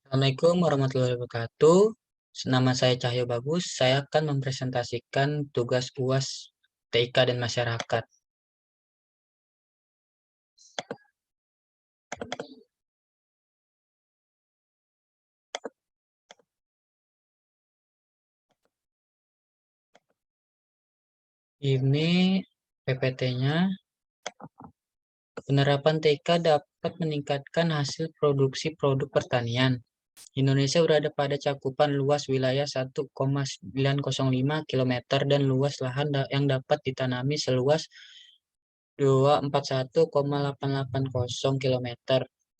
Assalamualaikum warahmatullahi wabarakatuh. Nama saya Cahyo Bagus. Saya akan mempresentasikan tugas UAS TIK dan masyarakat. Ini PPT-nya. Penerapan TIK dapat meningkatkan hasil produksi produk pertanian. Indonesia berada pada cakupan luas wilayah 1,905 km dan luas lahan yang dapat ditanami seluas 241,880 km,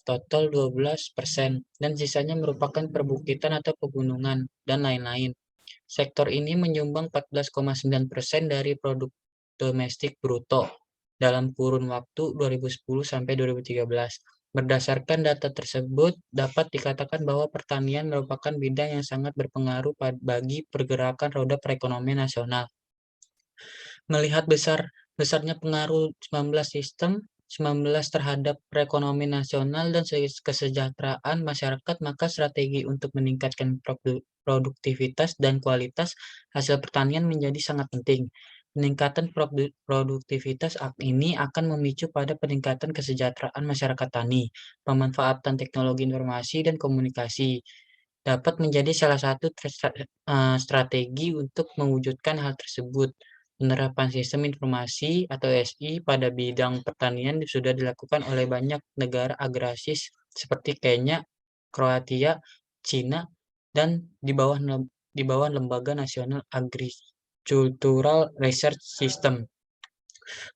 total 12%, dan sisanya merupakan perbukitan atau pegunungan, dan lain-lain. Sektor ini menyumbang 14,9% dari produk domestik bruto dalam kurun waktu 2010 sampai 2013. Berdasarkan data tersebut, dapat dikatakan bahwa pertanian merupakan bidang yang sangat berpengaruh bagi pergerakan roda perekonomian nasional. Melihat besarnya pengaruh 19 terhadap perekonomian nasional dan kesejahteraan masyarakat, maka strategi untuk meningkatkan produktivitas dan kualitas hasil pertanian menjadi sangat penting. Peningkatan produktivitas ini akan memicu pada peningkatan kesejahteraan masyarakat tani. Pemanfaatan teknologi informasi dan komunikasi dapat menjadi salah satu strategi untuk mewujudkan hal tersebut. Penerapan sistem informasi atau SI pada bidang pertanian sudah dilakukan oleh banyak negara agraris seperti Kenya, Kroasia, Cina, dan di bawah Lembaga Nasional Agricultural Research System.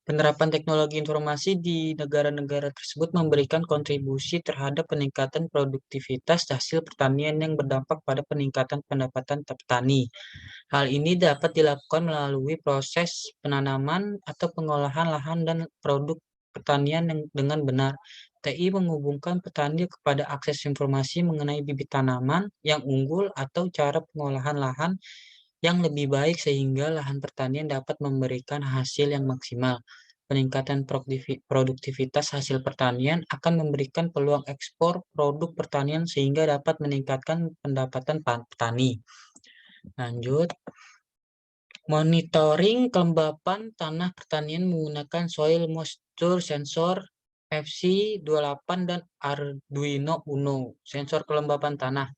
Penerapan teknologi informasi di negara-negara tersebut memberikan kontribusi terhadap peningkatan produktivitas hasil pertanian yang berdampak pada peningkatan pendapatan petani. Hal ini dapat dilakukan melalui proses penanaman atau pengolahan lahan dan produk pertanian dengan benar. TI menghubungkan petani kepada akses informasi mengenai bibit tanaman yang unggul atau cara pengolahan lahan yang lebih baik sehingga lahan pertanian dapat memberikan hasil yang maksimal. Peningkatan produktivitas hasil pertanian akan memberikan peluang ekspor produk pertanian sehingga dapat meningkatkan pendapatan petani. Lanjut. Monitoring kelembapan tanah pertanian menggunakan Soil Moisture Sensor FC28 dan Arduino Uno. Sensor kelembapan tanah.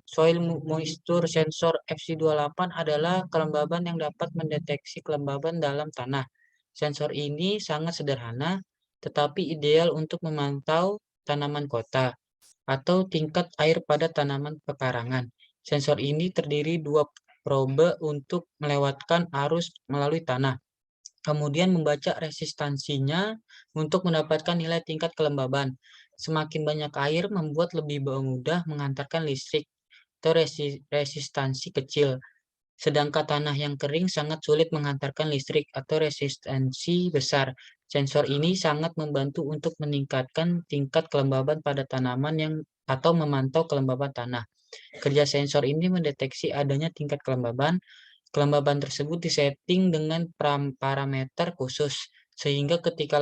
Soil Moisture Sensor FC28 adalah kelembaban yang dapat mendeteksi kelembaban dalam tanah. Sensor ini sangat sederhana, tetapi ideal untuk memantau tanaman kota atau tingkat air pada tanaman pekarangan. Sensor ini terdiri dua probe untuk melewatkan arus melalui tanah, kemudian membaca resistansinya untuk mendapatkan nilai tingkat kelembaban. Semakin banyak air membuat lebih mudah mengantarkan listrik atau resistansi kecil. Sedangkan tanah yang kering sangat sulit menghantarkan listrik atau resistansi besar. Sensor ini sangat membantu untuk meningkatkan tingkat kelembaban pada tanaman atau memantau kelembaban tanah. Kerja sensor ini mendeteksi adanya tingkat kelembaban. Kelembaban tersebut disetting dengan parameter khusus, sehingga ketika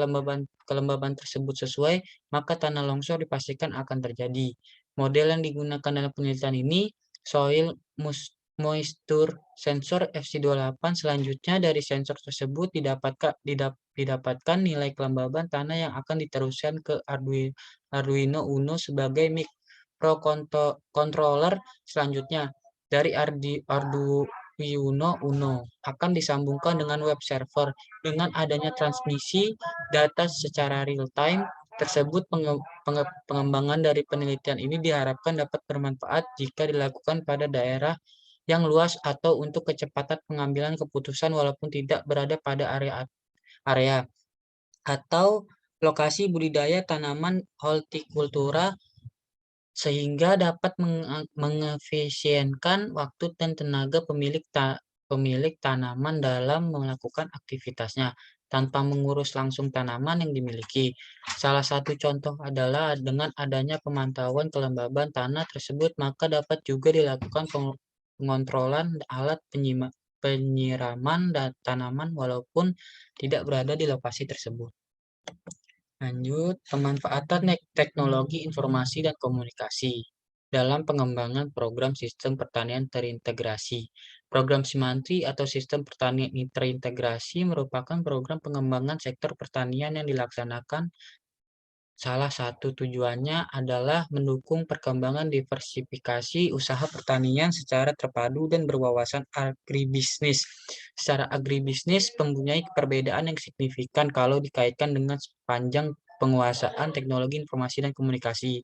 kelembaban tersebut sesuai, maka tanah longsor dipastikan akan terjadi. Model yang digunakan dalam penelitian ini, Soil Moisture Sensor FC28. Selanjutnya dari sensor tersebut didapatkan nilai kelembaban tanah yang akan diteruskan ke Arduino Uno sebagai microcontroller. Selanjutnya dari Arduino Uno akan disambungkan dengan web server. Dengan adanya transmisi data secara real time tersebut, pengembangan dari penelitian ini diharapkan dapat bermanfaat jika dilakukan pada daerah yang luas atau untuk kecepatan pengambilan keputusan walaupun tidak berada pada area atau lokasi budidaya tanaman hortikultura, sehingga dapat mengefisienkan waktu dan tenaga pemilik tanaman dalam melakukan aktivitasnya tanpa mengurus langsung tanaman yang dimiliki. Salah satu contoh adalah dengan adanya pemantauan kelembaban tanah tersebut, maka dapat juga dilakukan pengontrolan alat penyiraman dan tanaman walaupun tidak berada di lokasi tersebut. Lanjut, pemanfaatan teknologi informasi dan komunikasi. dalam pengembangan program sistem pertanian terintegrasi. Program Simantri atau sistem pertanian terintegrasi merupakan program pengembangan sektor pertanian yang dilaksanakan. Salah satu tujuannya adalah mendukung perkembangan diversifikasi usaha pertanian secara terpadu dan berwawasan agribisnis. Secara agribisnis mempunyai perbedaan yang signifikan kalau dikaitkan dengan sepanjang penguasaan teknologi informasi dan komunikasi.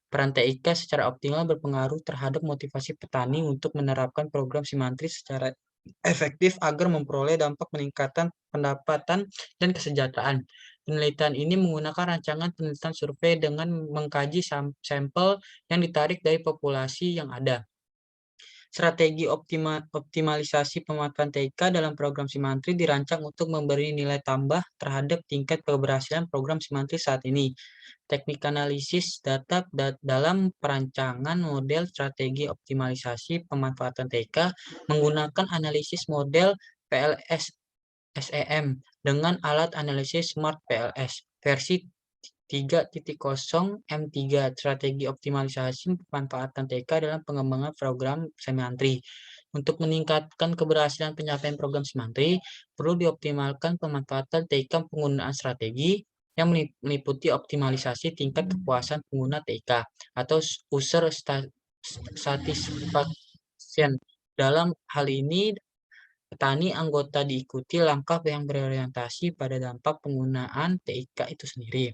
Peran TIK secara optimal berpengaruh terhadap motivasi petani untuk menerapkan program Simantri secara efektif agar memperoleh dampak peningkatan pendapatan dan kesejahteraan. Penelitian ini menggunakan rancangan penelitian survei dengan mengkaji sampel yang ditarik dari populasi yang ada. Strategi optimalisasi pemanfaatan TIK dalam program Simantri dirancang untuk memberi nilai tambah terhadap tingkat keberhasilan program Simantri saat ini. Teknik analisis data dalam perancangan model strategi optimalisasi pemanfaatan TIK menggunakan analisis model PLS SEM dengan alat analisis Smart PLS versi 3.0 M3. Strategi optimalisasi pemanfaatan TK dalam pengembangan program Simantri. Untuk meningkatkan keberhasilan pencapaian program Simantri, perlu dioptimalkan pemanfaatan TK penggunaan strategi yang meliputi optimalisasi tingkat kepuasan pengguna TK atau user satisfaction. Dalam hal ini, petani anggota diikuti langkah yang berorientasi pada dampak penggunaan TIK itu sendiri.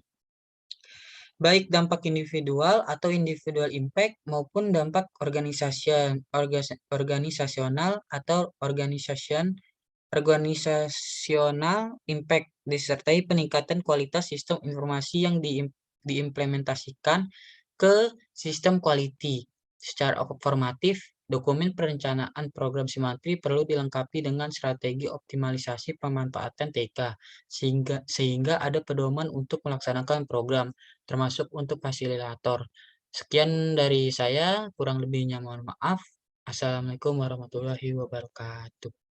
Baik dampak individual atau individual impact maupun dampak organisasional atau organisasional impact disertai peningkatan kualitas sistem informasi yang diimplementasikan ke sistem quality. Secara formatif, dokumen perencanaan program Simantri perlu dilengkapi dengan strategi optimalisasi pemanfaatan TK sehingga ada pedoman untuk melaksanakan program, termasuk untuk fasilitator. Sekian dari saya, kurang lebihnya mohon maaf. Assalamualaikum warahmatullahi wabarakatuh.